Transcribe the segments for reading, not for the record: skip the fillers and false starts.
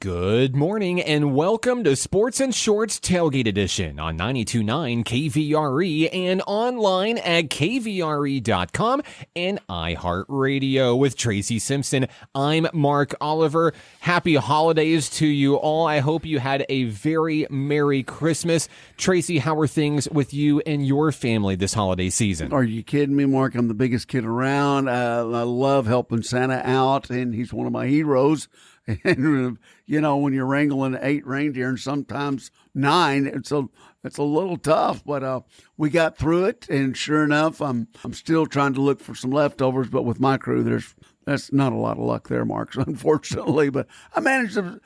Good morning and welcome to Sports and Shorts Tailgate Edition on 92.9 KVRE and online at kvre.com and iHeartRadio with Tracy Simpson. I'm Mark Oliver. Happy holidays to you all. I hope you had a very Merry Christmas. Tracy, how are things with you and your family this holiday season? Are you kidding me, Mark? I'm the biggest kid around. I love helping Santa out, and he's one of my heroes. And, you know, when you're wrangling 8 reindeer and sometimes 9, it's a little tough, but we got through it. And sure enough, I'm still trying to look for some leftovers, but with my crew, that's not a lot of luck there, Mark, unfortunately. But I managed to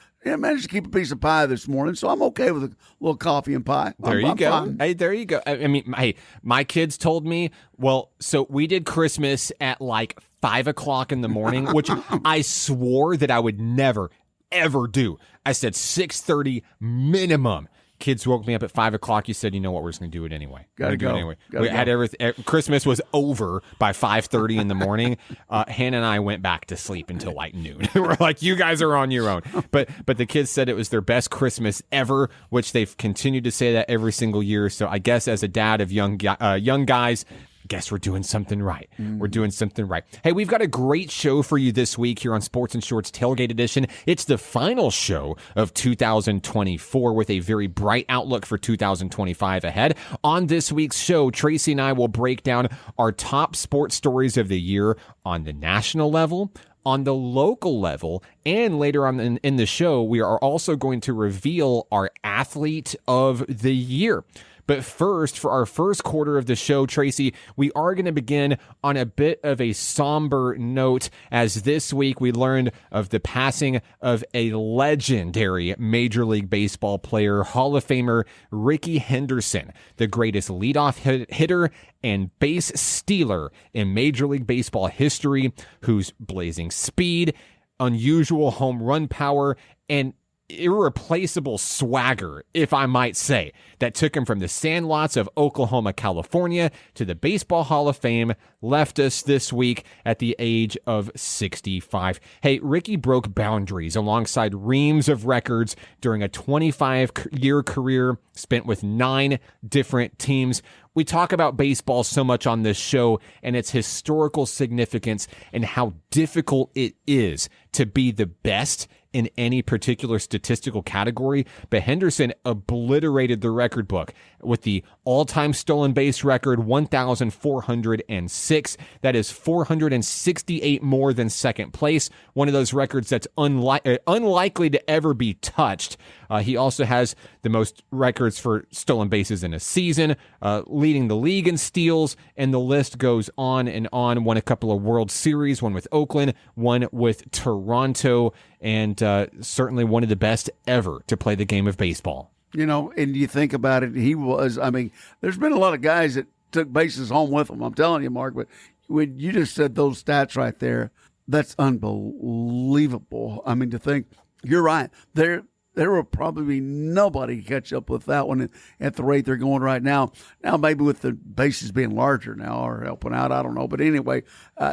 keep a piece of pie this morning, so I'm okay with a little coffee and pie. There you go. Hey, there you go. I mean, hey, my kids told me, well, so we did Christmas at like 5 o'clock in the morning, which I swore that I would never, ever do. I said 6:30 minimum. Kids woke me up at 5 o'clock. You said, you know what, we're just going to do it anyway. Gotta go. Anyway. We had everything. Christmas was over by 5:30 in the morning. Hannah and I went back to sleep until like noon. We're like, you guys are on your own. But the kids said it was their best Christmas ever, which they've continued to say that every single year. So I guess as a dad of young guys, guess we're doing something right. We're doing something right. Hey, we've got a great show for you this week here on Sports and Shorts Tailgate Edition. It's the final show of 2024 with a very bright outlook for 2025 ahead. On this week's show, Tracy and I will break down our top sports stories of the year on the national level, on the local level, and later on in the show, we are also going to reveal our athlete of the year. But first, for our first quarter of the show, Tracy, we are going to begin on a bit of a somber note, as this week we learned of the passing of a legendary Major League Baseball player, Hall of Famer Rickey Henderson, the greatest leadoff hitter and base stealer in Major League Baseball history, whose blazing speed, unusual home run power, and irreplaceable swagger, if I might say, that took him from the sandlots of Oklahoma, California to the Baseball Hall of Fame, left us this week at the age of 65. Hey, Rickey broke boundaries alongside reams of records during a 25-year career spent with 9 different teams. We talk about baseball so much on this show and its historical significance and how difficult it is to be the best in any particular statistical category, but Henderson obliterated the record book with the all-time stolen base record, 1,406. That is 468 more than second place, one of those records that's unlikely to ever be touched. He also has the most records for stolen bases in a season, leading the league in steals, and the list goes on and on. Won a couple of World Series, one with Oakland, one with Toronto, and certainly one of the best ever to play the game of baseball. You know, and you think about it, there's been a lot of guys that took bases home with them. I'm telling you, Mark, but when you just said those stats right there, that's unbelievable. I mean, to think, you're right. There will probably be nobody to catch up with that one at the rate they're going right now. Now, maybe with the bases being larger now or helping out, I don't know. But anyway,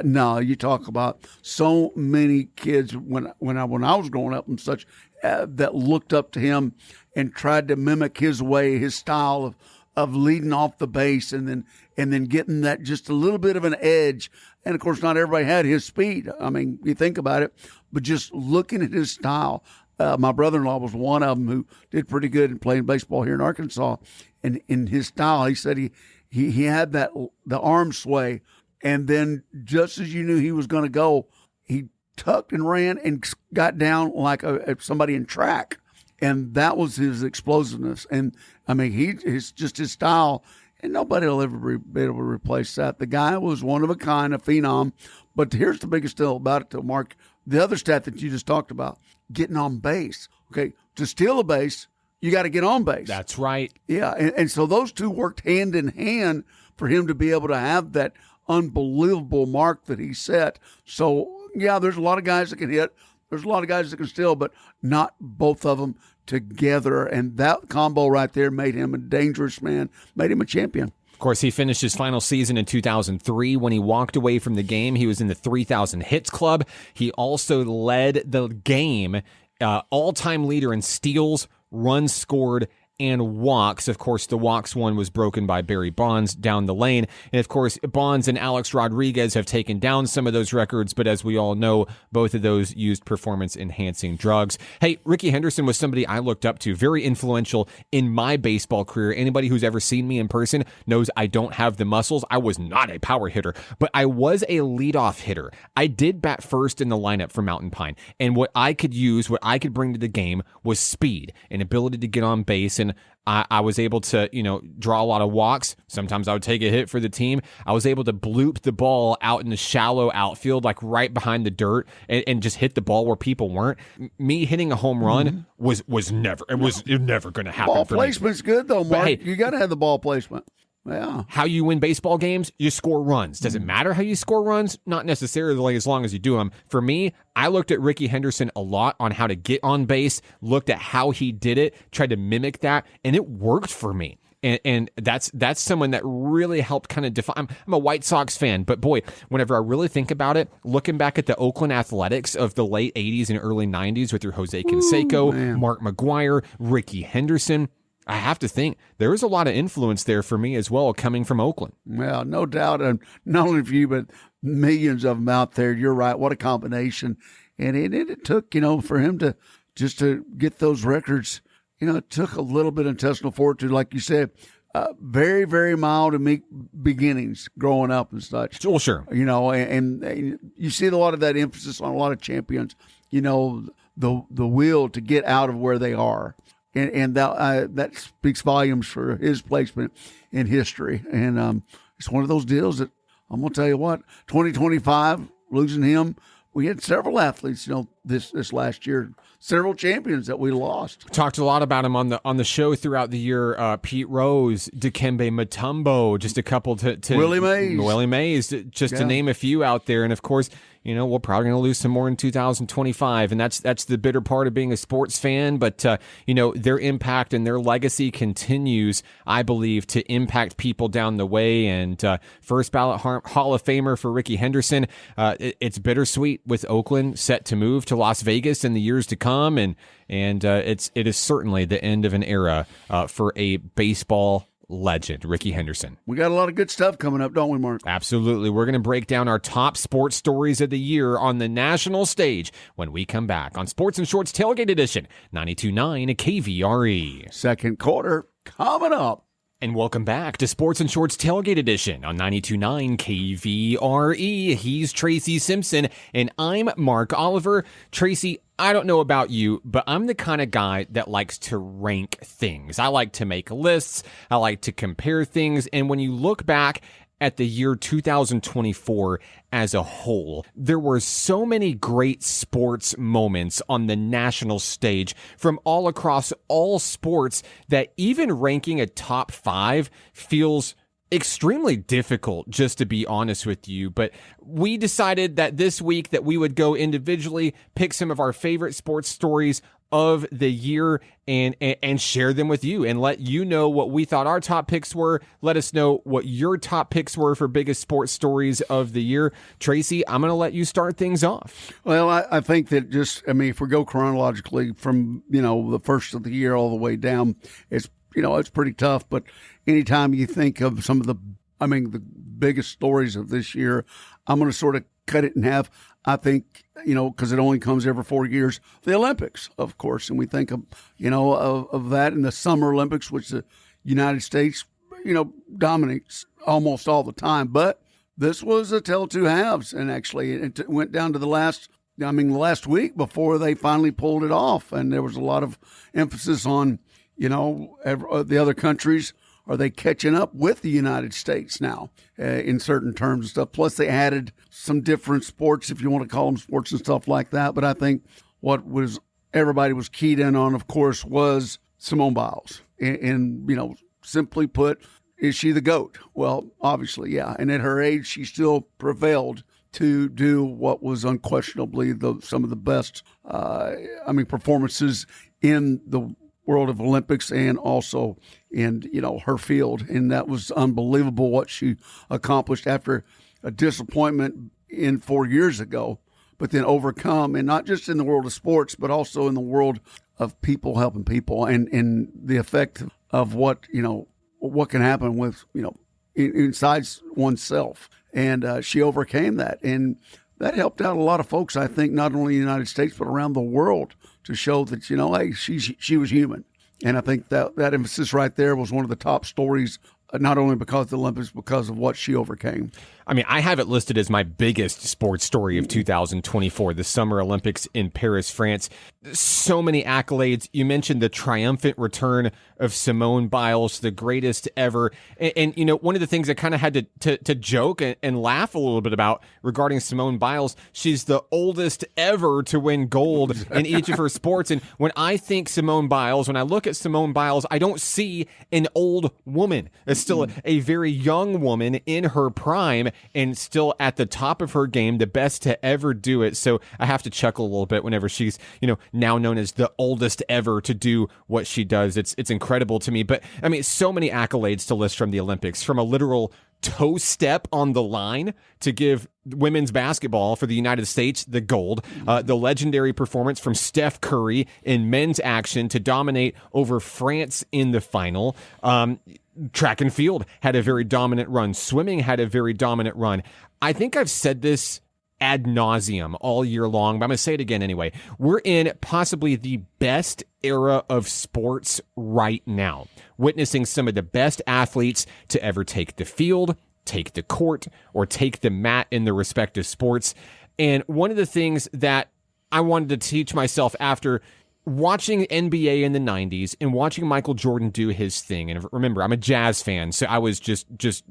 no, you talk about so many kids when I was growing up and such that looked up to him and tried to mimic his way, his style of leading off the base and then getting that just a little bit of an edge. And of course, not everybody had his speed. I mean, you think about it, but just looking at his style. My brother-in-law was one of them who did pretty good in playing baseball here in Arkansas. And in his style, he said he had the arm sway, and then just as you knew he was going to go, he tucked and ran and got down like somebody in track. And that was his explosiveness. And, I mean, it's just his style, and nobody will ever be able to replace that. The guy was one of a kind, a phenom. But here's the biggest deal about it, though, Mark. The other stat that you just talked about, getting on base. Okay, to steal a base, you got to get on base. That's right. Yeah, and so those two worked hand in hand for him to be able to have that unbelievable mark that he set. So, yeah, there's a lot of guys that can hit. There's a lot of guys that can steal, but not both of them together. And that combo right there made him a dangerous man, made him a champion. Of course, he finished his final season in 2003 when he walked away from the game. He was in the 3,000 hits club. He also led the game all-time leader in steals, runs scored, and walks. Of course, the walks one was broken by Barry Bonds down the lane. And of course, Bonds and Alex Rodriguez have taken down some of those records, but as we all know, both of those used performance-enhancing drugs. Hey, Rickey Henderson was somebody I looked up to, very influential in my baseball career. Anybody who's ever seen me in person knows I don't have the muscles. I was not a power hitter, but I was a leadoff hitter. I did bat first in the lineup for Mountain Pine, and what I could use, what I could bring to the game was speed and ability to get on base. And I was able to, draw a lot of walks. Sometimes I would take a hit for the team. I was able to bloop the ball out in the shallow outfield, like right behind the dirt, and just hit the ball where people weren't. Me hitting a home run was never going to happen. Ball for placement's me. good though, Mark. Hey, you got to have the ball placement. Yeah. How you win baseball games, you score runs. Does it matter how you score runs? Not necessarily, as long as you do them. For me, I looked at Rickey Henderson a lot on how to get on base, looked at how he did it, tried to mimic that, and it worked for me. And that's someone that really helped kind of define. I'm a White Sox fan, but boy, whenever I really think about it, looking back at the Oakland Athletics of the late 80s and early 90s with your Jose Canseco, Mark McGwire, Rickey Henderson, I have to think there was a lot of influence there for me as well, coming from Oakland. Well, no doubt. And not only for you, but millions of them out there. You're right. What a combination. And it took, for him to get those records, it took a little bit of intestinal fortitude, like you said, very, very mild and meek beginnings growing up and such. Oh, sure. And you see a lot of that emphasis on a lot of champions, the will to get out of where they are. And that speaks volumes for his placement in history. And it's one of those deals that I'm going to tell you what, 2025, losing him, we had several athletes, this last year, several champions that we lost. Talked a lot about him on the show throughout the year. Pete Rose, Dikembe Mutombo, just a couple to Willie Mays, just to name a few out there. And of course, we're probably going to lose some more in 2025, and that's the bitter part of being a sports fan. But their impact and their legacy continues, I believe, to impact people down the way. And first ballot Hall of Famer for Rickey Henderson. It's bittersweet with Oakland set to move to Las Vegas in the years to come, and it is certainly the end of an era for a baseball legend, Rickey Henderson. We got a lot of good stuff coming up, don't we, Mark? Absolutely. We're going to break down our top sports stories of the year on the national stage when we come back on Sports and Shorts Tailgate Edition, 92.9 KVRE. Second quarter coming up. And welcome back to Sports and Shorts Tailgate Edition on 92.9 KVRE. He's Tracy Simpson, and I'm Mark Oliver. Tracy, I don't know about you, but I'm the kind of guy that likes to rank things. I like to make lists. I like to compare things. And when you look back at the year 2024 as a whole, there were so many great sports moments on the national stage from all across all sports that even ranking a top 5 feels extremely difficult, just to be honest with you. But we decided that this week that we would go individually, pick some of our favorite sports stories of the year and share them with you and let you know what we thought our top picks were. Let us know what your top picks were for biggest sports stories of the year. Tracy, I'm going to let you start things off. Well, I think that if we go chronologically from, the first of the year all the way down, it's pretty tough. But anytime you think of some of the biggest stories of this year, I'm going to sort of cut it in half. I think, because it only comes every 4 years, the Olympics, of course. And we think of, of that in the Summer Olympics, which the United States, dominates almost all the time. But this was a tale of two halves. And actually, it went down to the last week before they finally pulled it off. And there was a lot of emphasis on, the other countries. Are they catching up with the United States now in certain terms and stuff? Plus, they added some different sports, if you want to call them sports and stuff like that. But I think what everybody was keyed in on, of course, was Simone Biles. And simply put, is she the GOAT? Well, obviously, yeah. And at her age, she still prevailed to do what was unquestionably some of the best, performances in the world of Olympics and also in, her field. And that was unbelievable what she accomplished after a disappointment in 4 years ago. but then overcome, and not just in the world of sports, but also in the world of people helping people, and the effect of what can happen with inside oneself. And she overcame that, and that helped out a lot of folks, I think, not only in the United States but around the world, to show that hey, she was human. And I think that emphasis right there was one of the top stories, not only because of the Olympics, because of what she overcame. I mean, I have it listed as my biggest sports story of 2024, the Summer Olympics in Paris, France. So many accolades. You mentioned the triumphant return of Simone Biles, the greatest ever. And one of the things I kind of had to joke and laugh a little bit about regarding Simone Biles, she's the oldest ever to win gold in each of her sports. And when I think Simone Biles, when I look at Simone Biles, I don't see an old woman. It's still a very young woman in her prime, and still at the top of her game, the best to ever do it. So I have to chuckle a little bit whenever she's, now known as the oldest ever to do what she does. It's incredible to me. But I mean, so many accolades to list from the Olympics, from a literal toe step on the line to give women's basketball for the United States the gold, the legendary performance from Steph Curry in men's action to dominate over France in the final. Track and field had a very dominant run. Swimming had a very dominant run. I think I've said this ad nauseum all year long, but I'm going to say it again anyway. We're in possibly the best era of sports right now, witnessing some of the best athletes to ever take the field, take the court, or take the mat in their respective sports. And one of the things that I wanted to teach myself after watching NBA in the 90s and watching Michael Jordan do his thing. And remember, I'm a Jazz fan, so I was just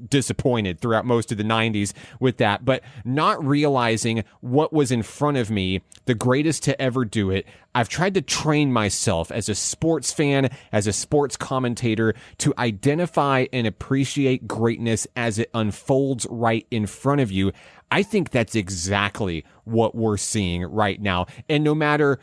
disappointed throughout most of the 90s with that. But not realizing what was in front of me, the greatest to ever do it, I've tried to train myself as a sports fan, as a sports commentator, to identify and appreciate greatness as it unfolds right in front of you. I think that's exactly what we're seeing right now. And no matter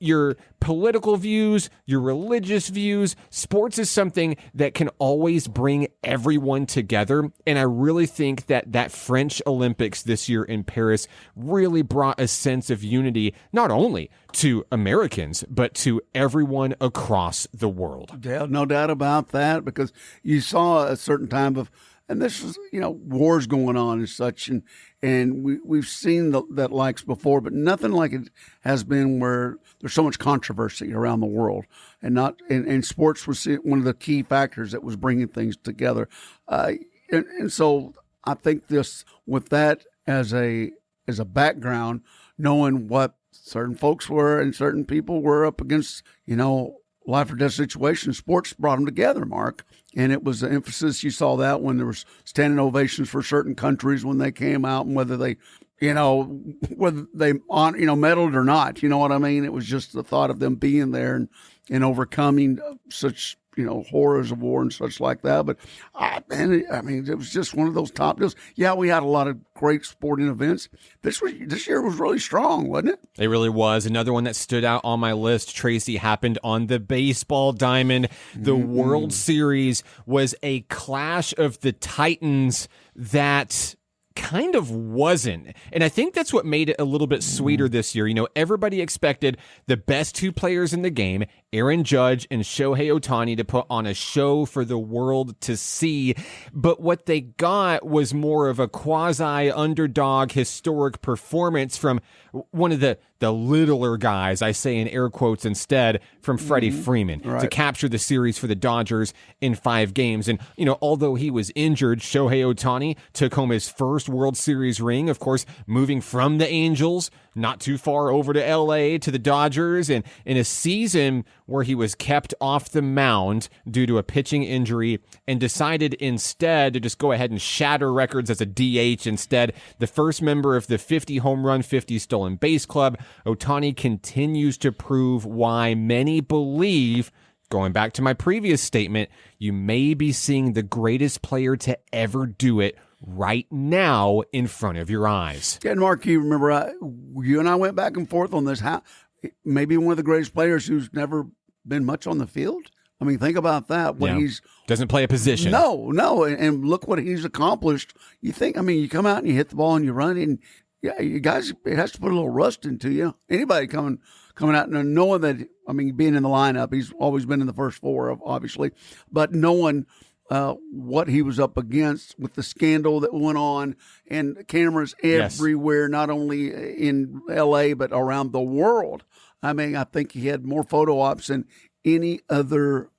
your political views, your religious views, sports is something that can always bring everyone together. And I really think that French Olympics this year in Paris really brought a sense of unity, not only to Americans, but to everyone across the world. Yeah, no doubt about that, because you saw a certain time of, and this is, wars going on and such, and we've seen that likes before, but nothing like it has been where there's so much controversy around the world, and sports was one of the key factors that was bringing things together, and so I think this, with that as a background, knowing what certain folks were and certain people were up against, life or death situations, sports brought them together, Mark. And it was the emphasis. You saw that when there was standing ovations for certain countries when they came out, and whether they, medaled or not. You know what I mean? It was just the thought of them being there and overcoming such, horrors of war and such like that. But it was just one of those top deals. Yeah, we had a lot of great sporting events. This year was really strong, wasn't it? It really was. Another one that stood out on my list, Tracy, happened on the baseball diamond. The World Series was a clash of the Titans that kind of wasn't. And I think that's what made it a little bit sweeter this year. Everybody expected the best two players in the game, Aaron Judge and Shohei Ohtani, to put on a show for the world to see. But what they got was more of a quasi-underdog historic performance from one of the littler guys, I say in air quotes instead, from Freddie Freeman, to capture the series for the Dodgers in 5 games. And, although he was injured, Shohei Ohtani took home his first World Series ring, of course, moving from the Angels not too far over to LA to the Dodgers, and in a season where he was kept off the mound due to a pitching injury and decided instead to just go ahead and shatter records as a DH instead. The first member of the 50 home run, 50 stolen base club, Ohtani continues to prove why many believe, going back to my previous statement, you may be seeing the greatest player to ever do it right now in front of your eyes. And Mark, you remember you and I went back and forth on this. How maybe one of the greatest players who's never been much on the field. I mean, think about that. He's doesn't play a position. No, and look what he's accomplished. You think, you come out and you hit the ball and you run, and yeah, you guys, it has to put a little rust into you. Anybody coming out and knowing that, I mean, being in the lineup, he's always been in the first four, obviously, but knowing what he was up against with the scandal that went on and cameras everywhere, not only in L.A., but around the world. I mean, I think he had more photo ops than any other,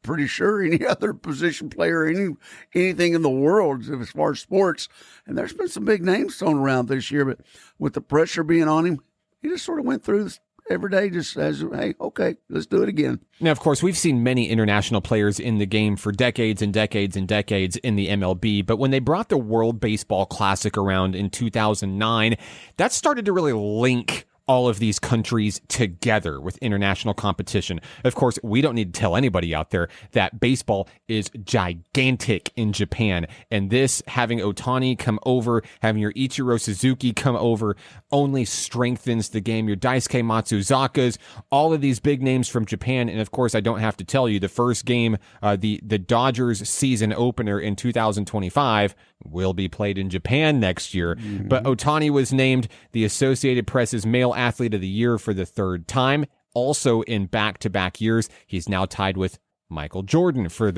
pretty sure any other position player, anything in the world as far as sports. And there's been some big names thrown around this year, but with the pressure being on him, he just sort of went through this every day just as, hey, okay, let's do it again. Now, of course, we've seen many international players in the game for decades and decades and decades in the MLB, but when they brought the World Baseball Classic around in 2009, that started to really link all of these countries together with international competition. Of course, we don't need to tell anybody out there that baseball is gigantic in Japan. And this, having Ohtani come over, having your Ichiro Suzuki come over, only strengthens the game. Your Daisuke Matsuzakas, all of these big names from Japan. And of course, I don't have to tell you, the first game, the Dodgers season opener in 2025 will be played in Japan next year. Mm-hmm. But Ohtani was named the Associated Press's Male Athlete of the Year for the third time. Also in back-to-back years, he's now tied with Michael Jordan for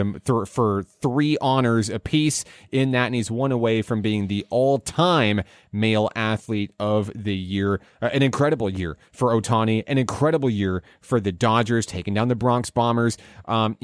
for 3 honors apiece in that, and he's one away from being the all-time Male Athlete of the Year. An incredible year for Ohtani, an incredible year for the Dodgers, taking down the Bronx Bombers. I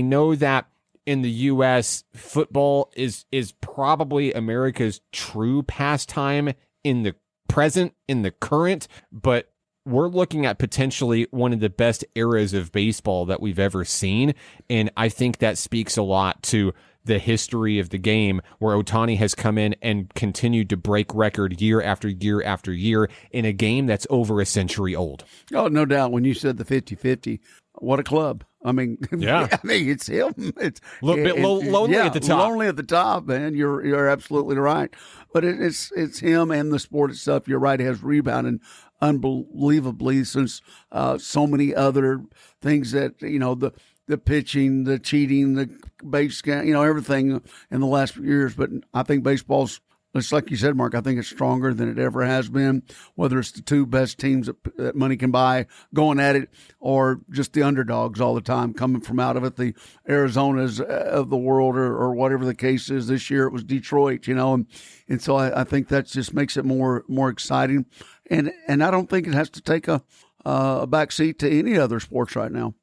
know that in the U.S., football is probably America's true pastime in the present, in the current, but we're looking at potentially one of the best eras of baseball that we've ever seen, and I think that speaks a lot to the history of the game, where Ohtani has come in and continued to break record year after year after year in a game that's over a century old. Oh, no doubt. When you said the 50-50, what a club. I mean, yeah. I mean, it's him. It's a little bit lonely at the top. Lonely at the top, man. You're absolutely right. But it's him and the sport itself. You're right. It has rebounded unbelievably since so many other things that, the pitching, the cheating, the base, everything in the last few years. But I think baseball's, it's like you said, Mark, I think it's stronger than it ever has been, whether it's the 2 best teams that money can buy going at it, or just the underdogs all the time coming from out of it, the Arizonas of the world, or whatever the case is. This year it was Detroit, and so I think that just makes it more exciting. And I don't think it has to take a backseat to any other sports right now.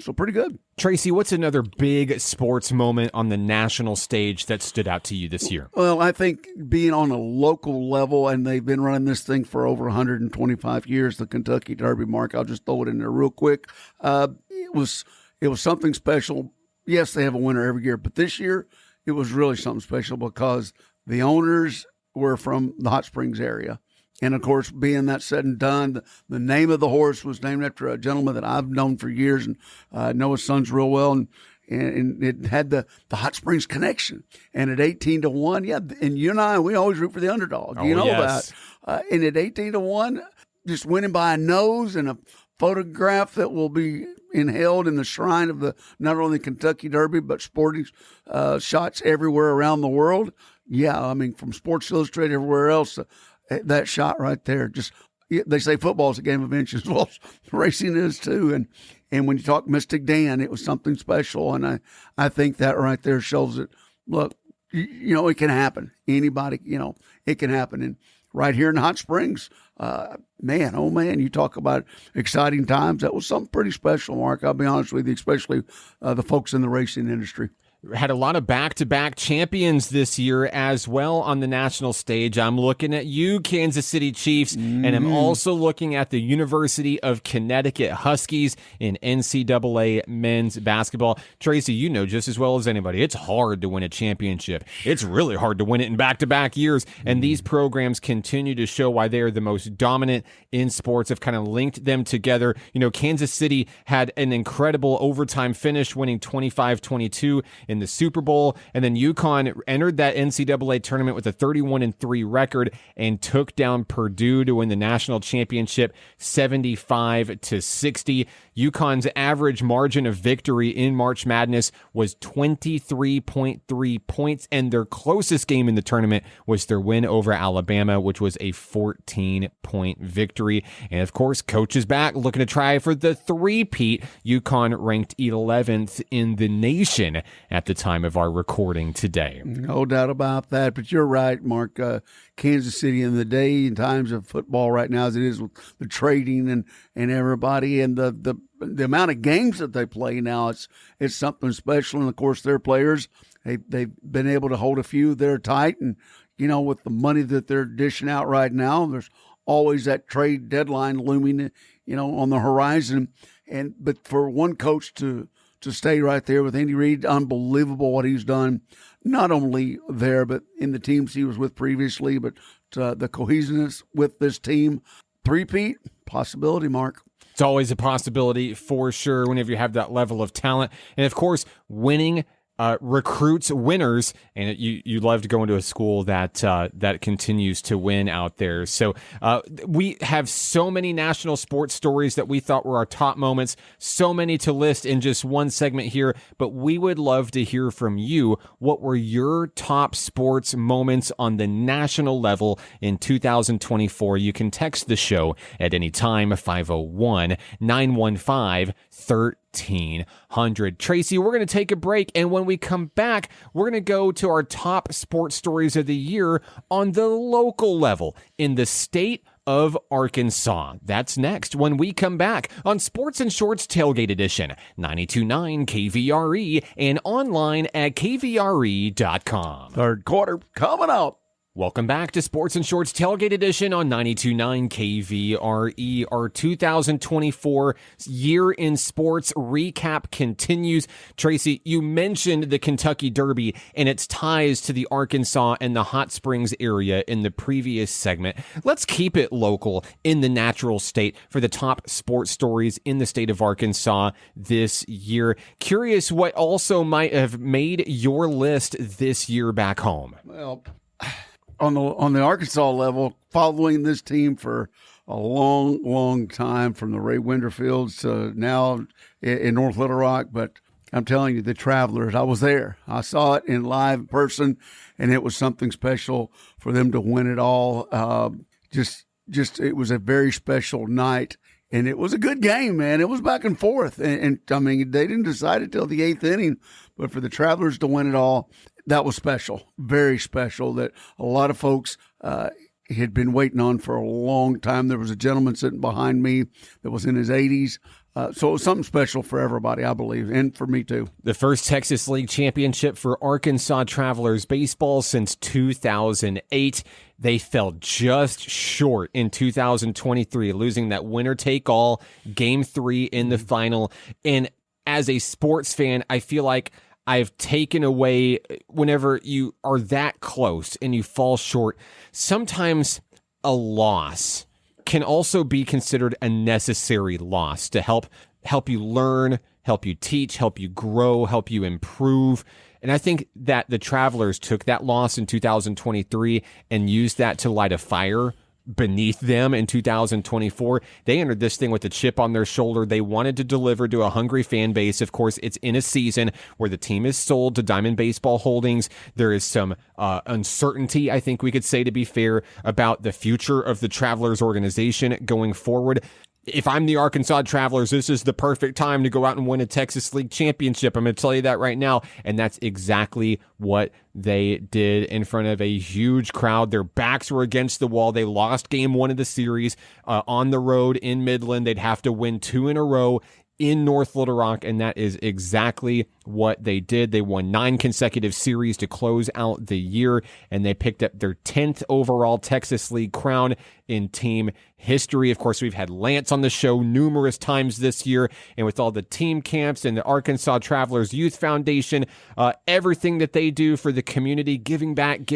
So pretty good. Tracy, what's another big sports moment on the national stage that stood out to you this year? Well, I think being on a local level, and they've been running this thing for over 125 years, the Kentucky Derby, Mark, I'll just throw it in there real quick. It was something special. Yes, they have a winner every year, but this year it was really something special because the owners were from the Hot Springs area. And, of course, being that said and done, the name of the horse was named after a gentleman that I've known for years and know his sons real well. And it had the Hot Springs connection. And at 18-1, yeah, and you and I, we always root for the underdog. Oh, you know yes. that. And at 18-1, just winning by a nose and a photograph that will be held in the shrine of the not only Kentucky Derby, but sporting shots everywhere around the world. Yeah, I mean, from Sports Illustrated, everywhere else, that shot right there, just, they say football is a game of inches. Well, racing is too. And when you talk Mystic Dan, it was something special. And I think that right there shows that, look, it can happen. Anybody, it can happen. And right here in Hot Springs, man, oh man, you talk about exciting times. That was something pretty special, Mark. I'll be honest with you, especially the folks in the racing industry. Had a lot of back-to-back champions this year as well on the national stage. I'm looking at you, Kansas City Chiefs, and I'm also looking at the University of Connecticut Huskies in NCAA men's basketball. Tracy, you know just as well as anybody, it's hard to win a championship. It's really hard to win it in back-to-back years, and these programs continue to show why they are the most dominant in sports. Have kind of linked them together. Kansas City had an incredible overtime finish, winning 25-22 in the Super Bowl. And then UConn entered that NCAA tournament with a 31-3 record and took down Purdue to win the national championship 75-60. UConn's average margin of victory in March Madness was 23.3 points, and their closest game in the tournament was their win over Alabama, which was a 14-point victory. And of course, coach is back looking to try for the three-peat. UConn ranked 11th in the nation at the time of our recording today. No doubt about that. But you're right, Mark. Kansas City in the day and times of football right now, as it is with the trading and everybody and the amount of games that they play now, it's something special. And of course, their players, they've been able to hold a few there tight. And with the money that they're dishing out right now, there's always that trade deadline looming, on the horizon. But for one coach to stay right there with Andy Reid, unbelievable what he's done, not only there, but in the teams he was with previously, but the cohesiveness with this team. Three-peat, possibility, Mark. It's always a possibility for sure whenever you have that level of talent. And of course, winning recruits winners, and you love to go into a school that continues to win out there. So we have so many national sports stories that we thought were our top moments, so many to list in just one segment here, but we would love to hear from you. What were your top sports moments on the national level in 2024? You can text the show at any time, 501-915-1300. Tracy, we're going to take a break, and when we come back, we're going to go to our top sports stories of the year on the local level in the state of Arkansas. That's next when we come back on Sports and Shorts Tailgate Edition, 92.9 KVRE, and online at kvre.com. Third quarter coming up. Welcome back to Sports and Shorts Tailgate Edition on 92.9 KVRE. Our 2024 Year in Sports recap continues. Tracy, you mentioned the Kentucky Derby and its ties to the Arkansas and the Hot Springs area in the previous segment. Let's keep it local in the natural state for the top sports stories in the state of Arkansas this year. Curious what also might have made your list this year back home. Well, on the Arkansas level, following this team for a long, long time, from the Ray Winterfields to now in North Little Rock. But I'm telling you, the Travelers, I was there. I saw it in live person, and it was something special for them to win it all. It was a very special night. And it was a good game, man. It was back and forth. And I mean, they didn't decide it till the 8th inning. But for the Travelers to win it all, that was special, very special, that a lot of folks had been waiting on for a long time. There was a gentleman sitting behind me that was in his 80s. So it was something special for everybody, I believe, and for me too. The first Texas League championship for Arkansas Travelers baseball since 2008. They fell just short in 2023, losing that winner-take-all Game 3 in the final. And as a sports fan, I feel like I've taken away, whenever you are that close and you fall short, sometimes a loss can also be considered a necessary loss to help you learn, help you teach, help you grow, help you improve. And I think that the Travelers took that loss in 2023 and used that to light a fire beneath them in 2024. They entered this thing with a chip on their shoulder. They wanted to deliver to a hungry fan base. Of course, it's in a season where the team is sold to Diamond Baseball Holdings. There is some uncertainty, I think we could say, to be fair, about the future of the Travelers organization going forward. If I'm the Arkansas Travelers, this is the perfect time to go out and win a Texas League championship. I'm going to tell you that right now. And that's exactly what they did in front of a huge crowd. Their backs were against the wall. They lost Game 1 of the series on the road in Midland. They'd have to win 2 in a row in North Little Rock, and that is exactly what they did. They won 9 consecutive series to close out the year, and they picked up their 10th overall Texas League crown in team history. Of course, we've had Lance on the show numerous times this year, and with all the team camps and the Arkansas Travelers Youth Foundation, everything that they do for the community, giving back,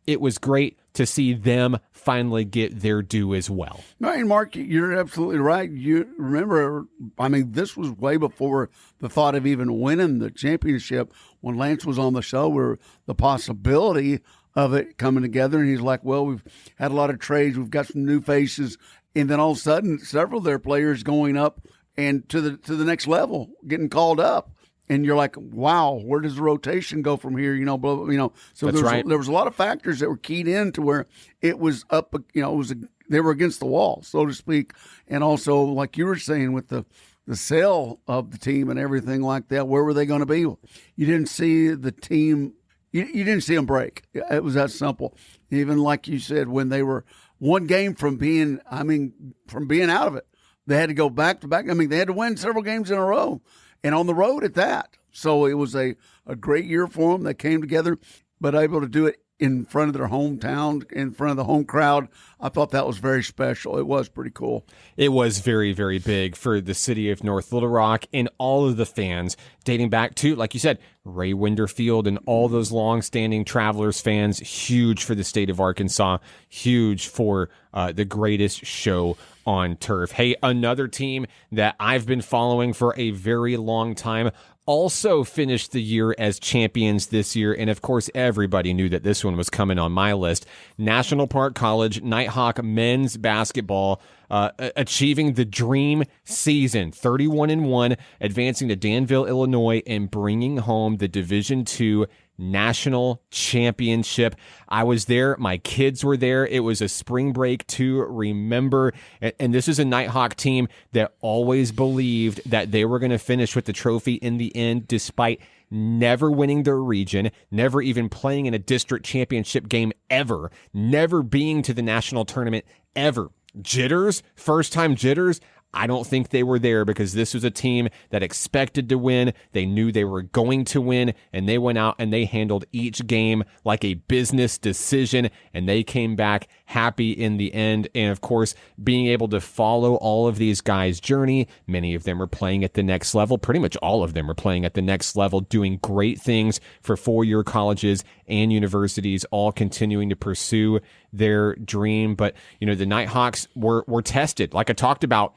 it was great to see them finally get their due as well. No, and Mark, you're absolutely right. You remember, I mean, this was way before the thought of even winning the championship. When Lance was on the show, where the possibility of it coming together, and he's like, well, we've had a lot of trades, we've got some new faces, and then all of a sudden, several of their players going up and to the next level, getting called up. And you're like, wow, where does the rotation go from here? You know, blah, blah, you know. So there was a lot of factors that were keyed in to where it was up. You know, they were against the wall, so to speak. And also, like you were saying, with the sale of the team and everything like that, where were they going to be? You didn't see the team. You didn't see them break. It was that simple. Even like you said, when they were one game from being out of it, they had to go back to back. I mean, they had to win several games in a row. And on the road at that. So it was a great year for them. They came together, but able to do it in front of their hometown, in front of the home crowd. I thought that was very special. It was pretty cool. It was very, very big for the city of North Little Rock and all of the fans, dating back to, like you said, Ray Winderfield and all those long-standing Travelers fans. Huge for the state of Arkansas. Huge for the greatest show on turf. Hey, another team that I've been following for a very long time also finished the year as champions this year, and of course everybody knew that this one was coming on my list. National Park College Nighthawk men's basketball achieving the dream season, 31-1, advancing to Danville, Illinois, and bringing home the Division II national championship. I was there. My kids were there. It was a spring break to remember. And this is a Nighthawk team that always believed that they were going to finish with the trophy in the end, despite never winning their region, never even playing in a district championship game ever, never being to the national tournament ever. Jitters, first time jitters. I don't think they were there because this was a team that expected to win. They knew they were going to win, and they went out and they handled each game like a business decision, and they came back happy in the end. And of course, being able to follow all of these guys' journey, many of them are playing at the next level. Pretty much all of them are playing at the next level, doing great things for four-year colleges and universities, all continuing to pursue their dream. But, you know, the Nighthawks were tested, like I talked about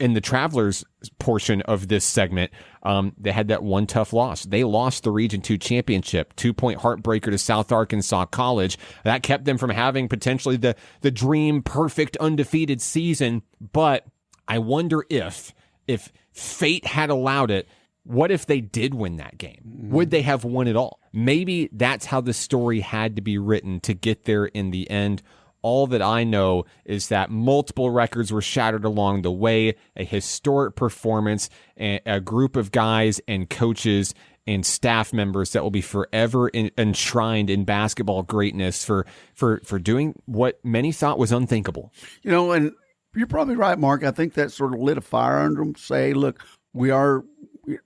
in the Travelers portion of this segment. They had that one tough loss. They lost the Region 2 championship, 2-point heartbreaker to South Arkansas College. That kept them from having potentially the dream perfect undefeated season. But I wonder if fate had allowed it, what if they did win that game? Would they have won it all? Maybe that's how the story had to be written to get there in the end. All that I know is that multiple records were shattered along the way, a historic performance, and a group of guys and coaches and staff members that will be forever enshrined in basketball greatness for doing what many thought was unthinkable. You know, and you're probably right, Mark. I think that sort of lit a fire under them. Say, look, we are.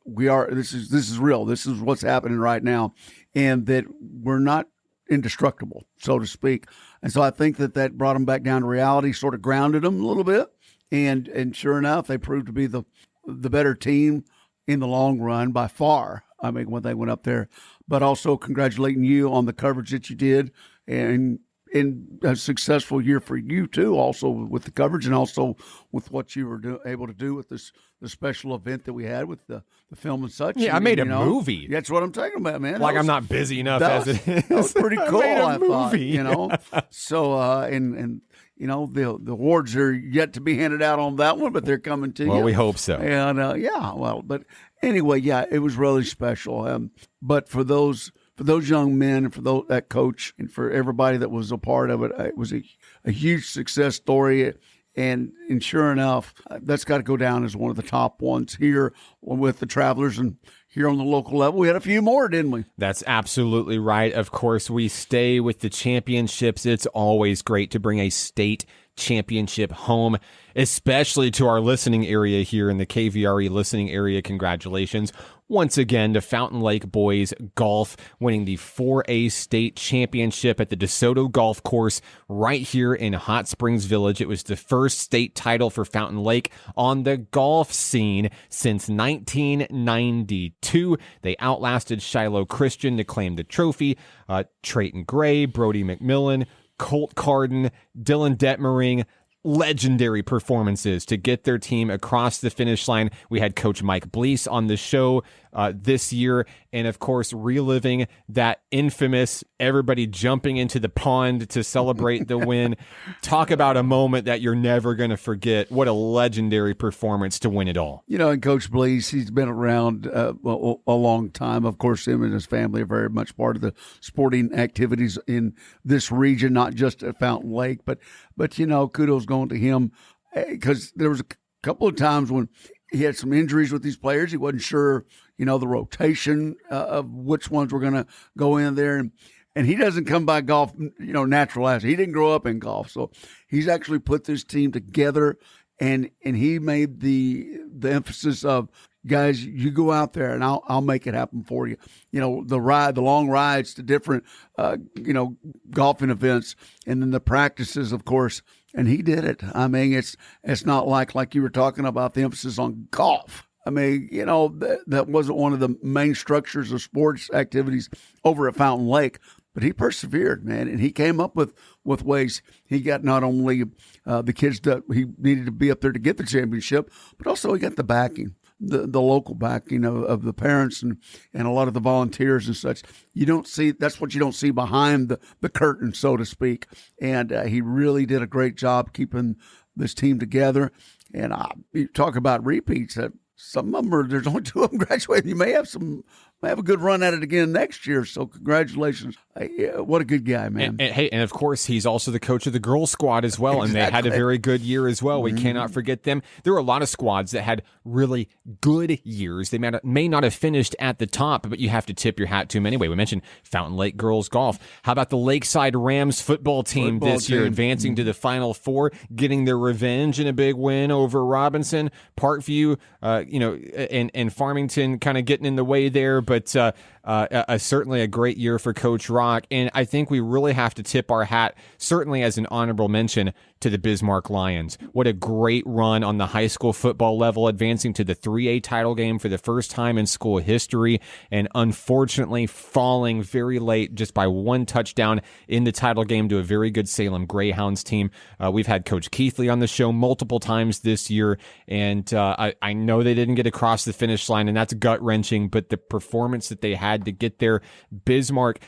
This is real. This is what's happening right now, and that we're not indestructible, so to speak. And so I think that brought them back down to reality, sort of grounded them a little bit. And sure enough, they proved to be the better team in the long run by far. I mean, when they went up there, but also congratulating you on the coverage that you did, and a successful year for you too, also with the coverage and also with what you were able to do with the special event that we had with the film and such. Yeah, I made a movie. That's what I'm talking about, man. Like, I'm not busy enough as it is. That was pretty cool, I movie. thought, you know. So, and you know, the awards are yet to be handed out on that one, but they're coming to you. Well, we hope so. And, but anyway, yeah, it was really special. But for those young men and for that coach and for everybody that was a part of it, it was a huge success story. And sure enough, that's got to go down as one of the top ones here with the Travelers. And here on the local level, we had a few more, didn't we? That's absolutely right. Of course, we stay with the championships. It's always great to bring a state championship home, especially to our listening area here in the KVRE listening area. Congratulations. once again, the Fountain Lake boys golf winning the 4A state championship at the DeSoto Golf Course right here in Hot Springs Village. It was the first state title for Fountain Lake on the golf scene since 1992. They outlasted Shiloh Christian to claim the trophy. Trayton Gray, Brody McMillan, Colt Carden, Dylan Detmering, legendary performances to get their team across the finish line. We had Coach Mike Bleese on the show this year, and of course, reliving that infamous everybody jumping into the pond to celebrate the win. Talk about a moment that you're never going to forget. What a legendary performance to win it all. You know, and Coach Bleese, he's been around a long time. Of course, him and his family are very much part of the sporting activities in this region, not just at Fountain Lake, but you know, kudos going to him, because there was a couple of times when he had some injuries with these players. He wasn't sure, you know, the rotation of which ones were going to go in there. And he doesn't come by golf, you know, natural as. He didn't grow up in golf. So he's actually put this team together, and he made the emphasis of, guys, you go out there and I'll make it happen for you. You know, the long rides to different, you know, golfing events, and then the practices, of course. And he did it. I mean, it's not like you were talking about the emphasis on golf. I mean, you know, that wasn't one of the main structures of sports activities over at Fountain Lake. But he persevered, man, and he came up with ways. He got not only the kids that he needed to be up there to get the championship, but also he got the backing, the local backing of the parents and a lot of the volunteers and such. You don't see, that's what you don't see behind the curtain, so to speak. And he really did a great job keeping this team together. And you talk about repeats. Some of them there's only 2 of them graduating. You may have a good run at it again next year. So congratulations. What a good guy, man. And of course, he's also the coach of the girls squad as well. Exactly. And they had a very good year as well. We cannot forget them. There were a lot of squads that had really good years. They may not have finished at the top, but you have to tip your hat to them anyway. We mentioned Fountain Lake girls golf. How about the Lakeside Rams football team this year, advancing to the Final Four, getting their revenge in a big win over Robinson, Parkview, and Farmington kind of getting in the way there. But certainly a great year for Coach Rock. And I think we really have to tip our hat, certainly as an honorable mention, to the Bismarck Lions. What a great run on the high school football level, advancing to the 3A title game for the first time in school history, and unfortunately falling very late just by 1 touchdown in the title game to a very good Salem Greyhounds team. We've had Coach Keithley on the show multiple times this year, and I know they didn't get across the finish line, and that's gut-wrenching, but the performance that they had to get there, Bismarck,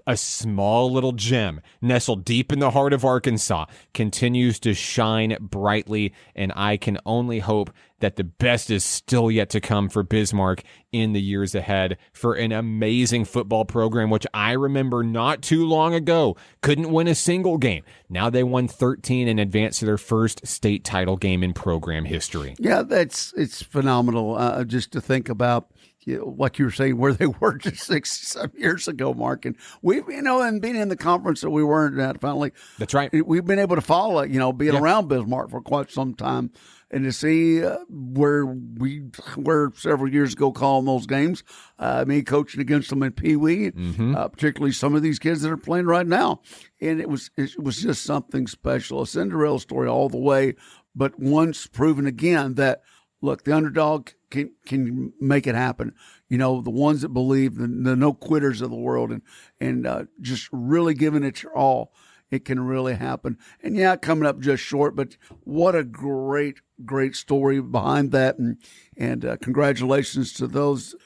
a small little gem nestled deep in the heart of Arkansas, continues to shine brightly, and I can only hope that the best is still yet to come for Bismarck in the years ahead, for an amazing football program, which I remember not too long ago couldn't win a single game. Now they won 13 and advanced to their first state title game in program history. Yeah, it's phenomenal just to think about. Like you were saying, where they were just 6 years ago, Mark. And we've, and being in the conference that we weren't at, finally. That's right. We've been able to follow, being around Bismarck for quite some time, and to see where we were several years ago calling those games, me coaching against them in Pee Wee, particularly some of these kids that are playing right now. And it was just something special, a Cinderella story all the way, but once proven again that, look, the underdog can make it happen. The ones that believe, the no quitters of the world, and just really giving it your all, it can really happen. And yeah, coming up just short, but what a great story behind that. And congratulations to those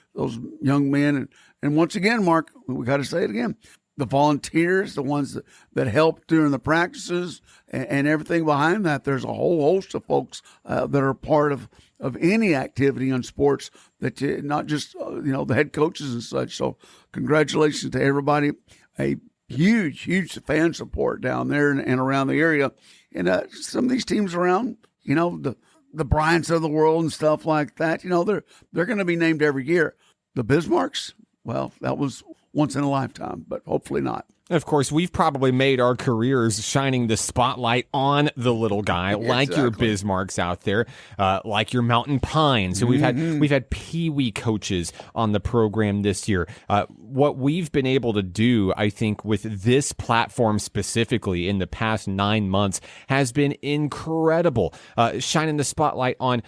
young men. And once again, Mark, we got to say it again. The volunteers, the ones that helped during the practices and everything behind that. There's a whole host of folks that are part of any activity in sports, that not just, the head coaches and such. So congratulations to everybody. A huge fan support down there and around the area. And some of these teams around, the Bryants of the world and stuff like that, they're going to be named every year. The Bismarcks, well, that was once in a lifetime, but hopefully not. Of course, we've probably made our careers shining the spotlight on the little guy, like your Bismarcks out there, like your Mountain Pines. So we've had Pee-wee coaches on the program this year. What we've been able to do, I think, with this platform specifically in the past 9 months has been incredible. Shining the spotlight on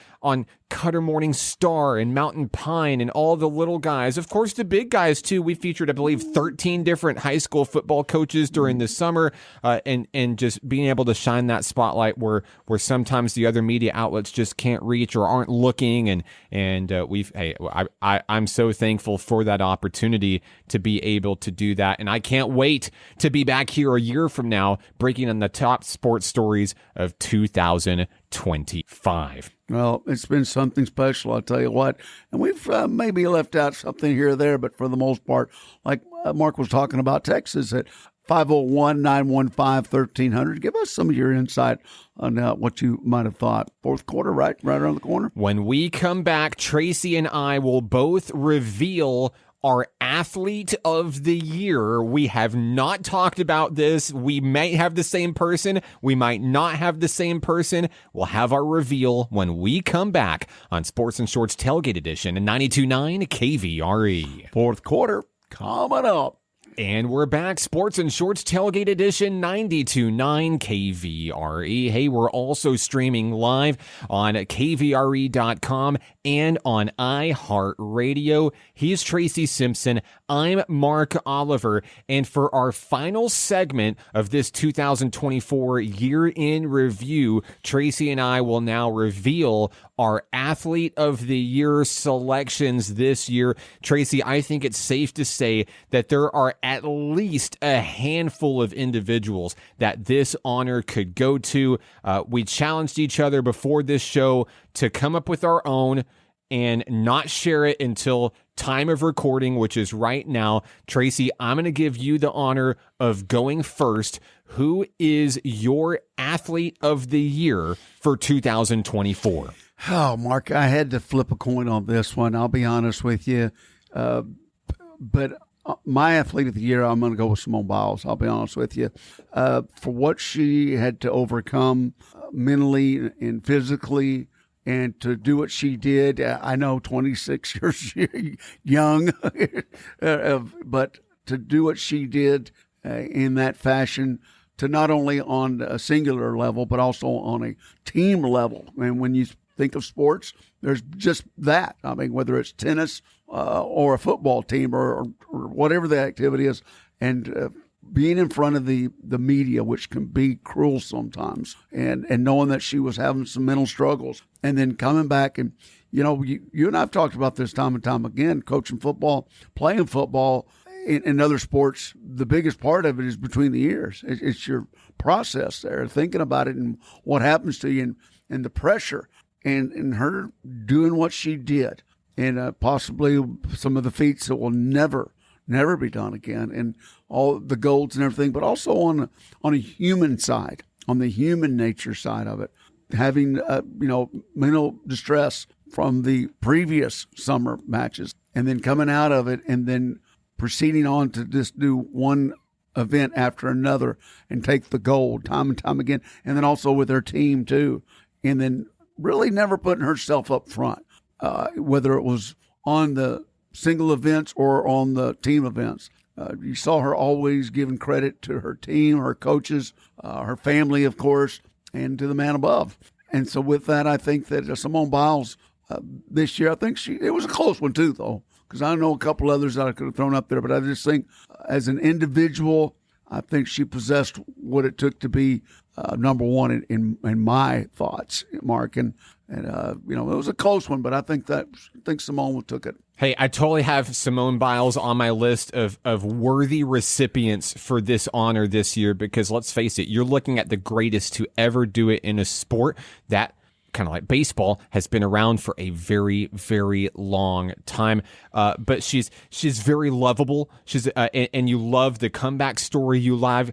Cutter Morning Star and Mountain Pine and all the little guys. Of course, the big guys, too. We featured, I believe, 13 different high school football coaches during the summer, and just being able to shine that spotlight where sometimes the other media outlets just can't reach or aren't looking. I'm so thankful for that opportunity to be able to do that. And I can't wait to be back here a year from now breaking on the top sports stories of 2025. Well, it's been something special, I'll tell you what. And we've maybe left out something here or there, but for the most part, like Mark was talking about Texas at 501-915-1300. Give us some of your insight on what you might have thought. Fourth quarter, right around the corner. When we come back, Tracy and I will both reveal our athlete of the year. We have not talked about this. We might have the same person. We might not have the same person. We'll have our reveal when we come back on Sports and Shorts Tailgate Edition and 92.9 KVRE. Fourth quarter coming up. And we're back, Sports and Shorts Tailgate Edition 92.9 KVRE. Hey, we're also streaming live on KVRE.com and on iHeartRadio. He's Tracy Simpson. I'm Mark Oliver. And for our final segment of this 2024 year in review, Tracy and I will now reveal our athlete of the year selections this year. Tracy, I think it's safe to say that there are at least a handful of individuals that this honor could go to. We challenged each other before this show to come up with our own and not share it until time of recording, which is right now. Tracy, I'm going to give you the honor of going first. Who is your athlete of the year for 2024? Oh, Mark, I had to flip a coin on this one. I'll be honest with you. But my athlete of the year, I'm going to go with Simone Biles. I'll be honest with you. For what she had to overcome mentally and physically, and to do what she did, I know 26 years young, but to do what she did in that fashion, to not only on a singular level, but also on a team level. And when you think of sports, there's just that. I mean, whether it's tennis or a football team or whatever the activity is, and being in front of the media, which can be cruel sometimes, and knowing that she was having some mental struggles, and then coming back and, you and I have talked about this time and time again, coaching football, playing football, in other sports, the biggest part of it is between the ears. It's your process there, thinking about it and what happens to you and the pressure. And her doing what she did, and possibly some of the feats that will never be done again, and all the golds and everything, but also on a human side, on the human nature side of it, having mental distress from the previous summer matches, and then coming out of it, and then proceeding on to just do one event after another and take the gold time and time again, and then also with her team too, and then really never putting herself up front, whether it was on the single events or on the team events. You saw her always giving credit to her team, her coaches, her family, of course, and to the man above. And so with that, I think that Simone Biles this year, I think it was a close one too, though, because I know a couple others that I could have thrown up there, but I just think as an individual, I think she possessed what it took to be number one in my thoughts, Mark. And it was a close one, but I think Simone took it. Hey, I totally have Simone Biles on my list of worthy recipients for this honor this year, because let's face it, you're looking at the greatest to ever do it in a sport that, kind of like baseball, has been around for a very, very long time. But she's very lovable. She's and you love the comeback story. You love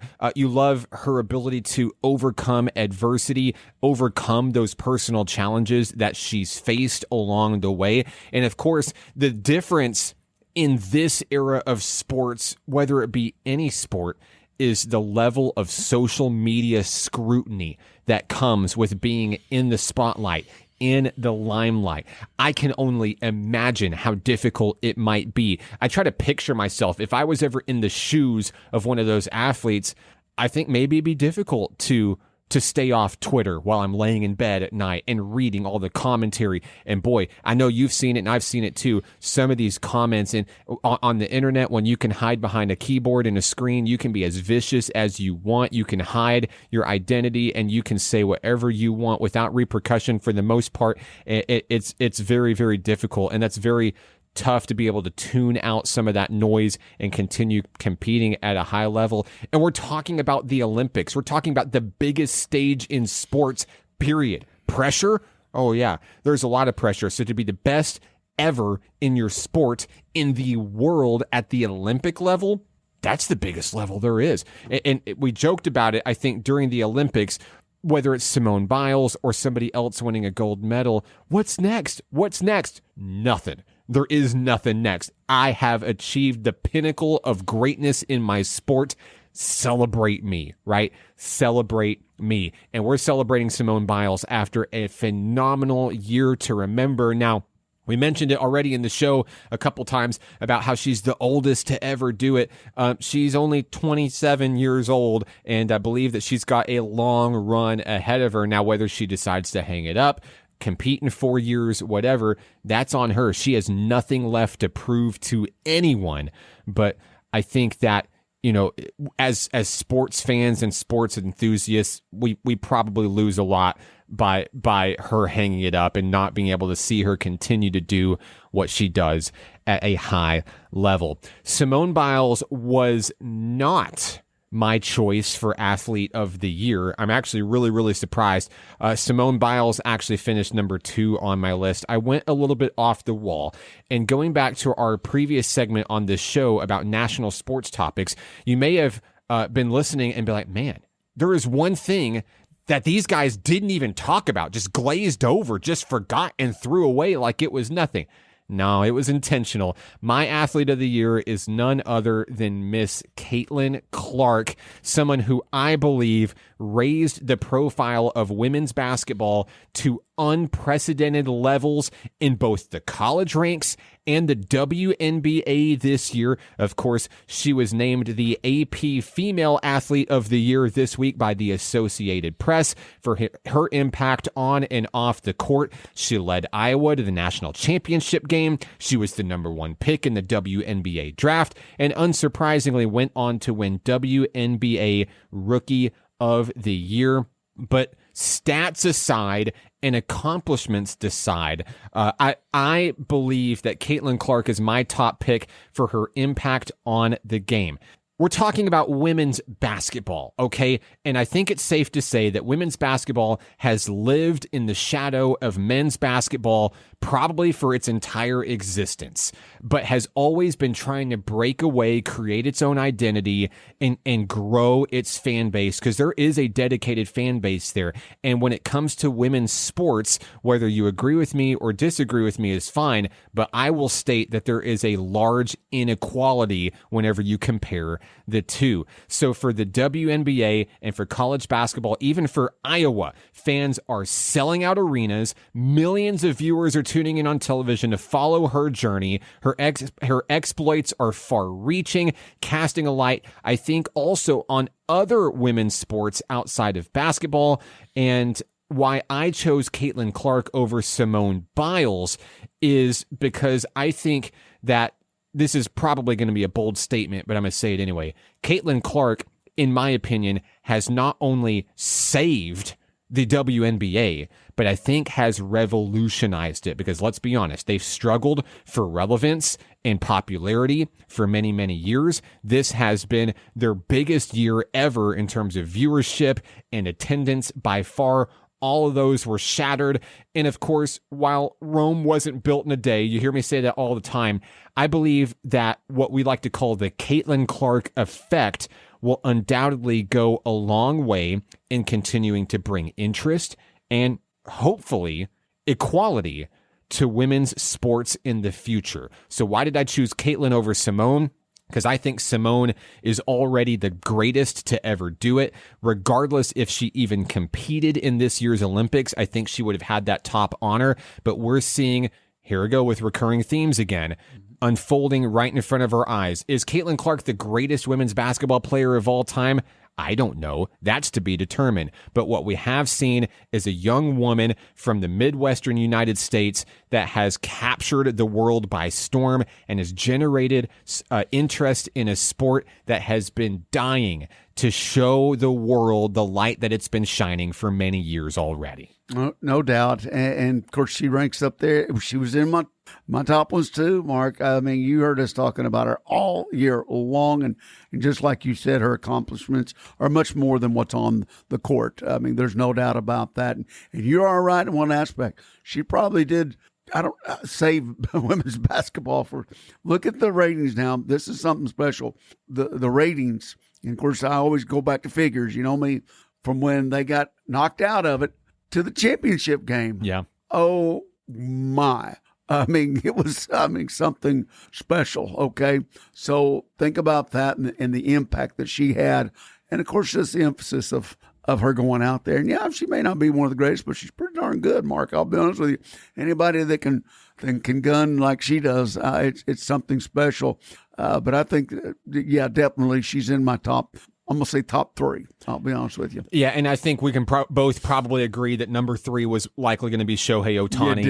her ability to overcome adversity, overcome those personal challenges that she's faced along the way. And of course, the difference in this era of sports, whether it be any sport, is the level of social media scrutiny that comes with being in the spotlight, in the limelight. I can only imagine how difficult it might be. I try to picture myself, if I was ever in the shoes of one of those athletes, I think maybe it'd be difficult to stay off Twitter while I'm laying in bed at night and reading all the commentary. And boy, I know you've seen it and I've seen it too. Some of these comments on the internet, when you can hide behind a keyboard and a screen, you can be as vicious as you want. You can hide your identity and you can say whatever you want without repercussion. For the most part, it's very, very difficult. And that's very tough to be able to tune out some of that noise and continue competing at a high level. And we're talking about the Olympics. We're talking about the biggest stage in sports, period. Pressure? Oh, yeah, there's a lot of pressure. So to be the best ever in your sport in the world at the Olympic level, that's the biggest level there is. And we joked about it, I think, during the Olympics, whether it's Simone Biles or somebody else winning a gold medal. What's next? What's next? Nothing. There is nothing next. I have achieved the pinnacle of greatness in my sport. Celebrate me, right? Celebrate me. And we're celebrating Simone Biles after a phenomenal year to remember. Now, we mentioned it already in the show a couple times about how she's the oldest to ever do it. She's only 27 years old, and I believe that she's got a long run ahead of her. Now, whether she decides to hang it up, compete in 4 years, whatever, that's on her. She has nothing left to prove to anyone. But I think that, you know, as sports fans and sports enthusiasts, we probably lose a lot by her hanging it up and not being able to see her continue to do what she does at a high level. Simone Biles was not my choice for athlete of the year. I'm actually really, really surprised. Simone Biles actually finished number 2 on my list. I went a little bit off the wall. And going back to our previous segment on this show about national sports topics, you may have been listening and be like, man, there is one thing that these guys didn't even talk about, just glazed over, just forgot and threw away like it was nothing. No, it was intentional. My athlete of the year is none other than Miss Caitlin Clark, someone who I believe raised the profile of women's basketball to unprecedented levels in both the college ranks and the WNBA this year. Of course, she was named the AP Female Athlete of the Year this week by the Associated Press for her impact on and off the court. She led Iowa to the national championship game. She was the number 1 pick in the WNBA draft, and unsurprisingly went on to win WNBA Rookie of the Year. But stats aside and accomplishments aside, I believe that Caitlin Clark is my top pick for her impact on the game. We're talking about women's basketball, okay? And I think it's safe to say that women's basketball has lived in the shadow of men's basketball probably for its entire existence, but has always been trying to break away, create its own identity, and grow its fan base, because there is a dedicated fan base there. And when it comes to women's sports, whether you agree with me or disagree with me is fine, but I will state that there is a large inequality whenever you compare the two. So for the WNBA and for college basketball, even for Iowa, fans are selling out arenas. Millions of viewers are tuning in on television to follow her journey. Her exploits are far-reaching, casting a light, I think, also on other women's sports outside of basketball. And why I chose Caitlin Clark over Simone Biles is because I think that this is probably going to be a bold statement, but I'm going to say it anyway. Caitlin Clark, in my opinion, has not only saved the WNBA, but I think has revolutionized it, because let's be honest, they've struggled for relevance and popularity for many, many years. This has been their biggest year ever in terms of viewership and attendance by far. All of those were shattered. And of course, while Rome wasn't built in a day, you hear me say that all the time, I believe that what we like to call the Caitlin Clark effect will undoubtedly go a long way in continuing to bring interest and hopefully equality to women's sports in the future. So why did I choose Caitlin over Simone? Because I think Simone is already the greatest to ever do it. Regardless if she even competed in this year's Olympics, I think she would have had that top honor. But we're seeing, here we go with recurring themes again, unfolding right in front of our eyes. Is Caitlin Clark the greatest women's basketball player of all time? I don't know. That's to be determined. But what we have seen is a young woman from the Midwestern United States that has captured the world by storm and has generated interest in a sport that has been dying to show the world the light that it's been shining for many years already. No doubt. And of course, she ranks up there. She was in my top ones too, Mark. I mean, you heard us talking about her all year long. And just like you said, her accomplishments are much more than what's on the court. I mean, there's no doubt about that. And you are right in one aspect. She probably did, save women's basketball for, look at the ratings now. This is something special. The ratings. And of course, I always go back to figures, you know me, from when they got knocked out of it to the championship game. Yeah. Oh my. I mean, it was, something special. Okay. So think about that and the impact that she had. And of course, just the emphasis of her going out there. And yeah, she may not be one of the greatest, but she's pretty darn good, Mark. I'll be honest with you. Anybody that can gun like she does, it's something special. But I think, yeah, definitely she's in my top. I'm going to say top 3. I'll be honest with you. Yeah, and I think we can both probably agree that number 3 was likely going to be Shohei Ohtani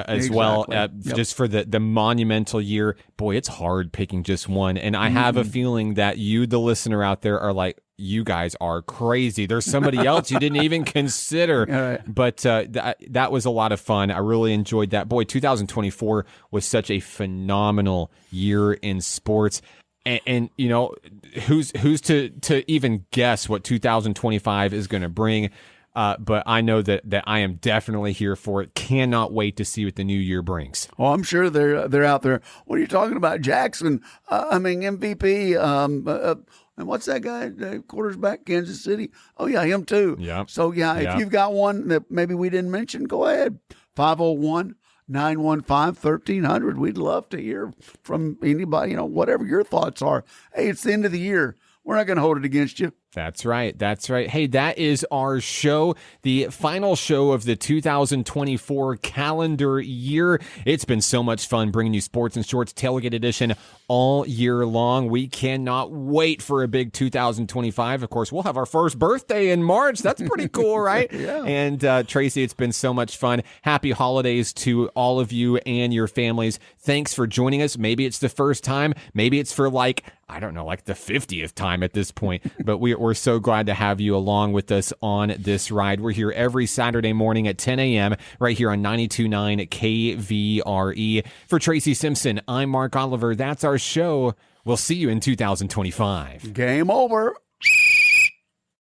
as well, just for the monumental year. Boy, it's hard picking just one. And I have a feeling that you, the listener out there, are like, you guys are crazy. There's somebody else you didn't even consider. Right. But that was a lot of fun. I really enjoyed that. Boy, 2024 was such a phenomenal year in sports. And you know, who's to even guess what 2025 is going to bring? But I know that I am definitely here for it. Cannot wait to see what the new year brings. Oh, I'm sure they're out there. What are you talking about, Jackson? MVP. And what's that guy? Quarterback, Kansas City. Oh yeah, him too. Yeah. So yeah, if you've got one that maybe we didn't mention, go ahead. 501-915-1300. We'd love to hear from anybody, whatever your thoughts are. Hey, it's the end of the year. We're not going to hold it against you. That's right. That's right. Hey, that is our show, the final show of the 2024 calendar year. It's been so much fun bringing you Sports and Shorts Tailgate Edition all year long. We cannot wait for a big 2025. Of course, we'll have our first birthday in March. That's pretty cool, right? Yeah. And Tracy, it's been so much fun. Happy holidays to all of you and your families. Thanks for joining us. Maybe it's the first time. Maybe it's for the 50th time at this point. But we're so glad to have you along with us on this ride. We're here every Saturday morning at 10 a.m. right here on 92.9 KVRE. For Tracy Simpson, I'm Mark Oliver. That's our show. We'll see you in 2025. Game over.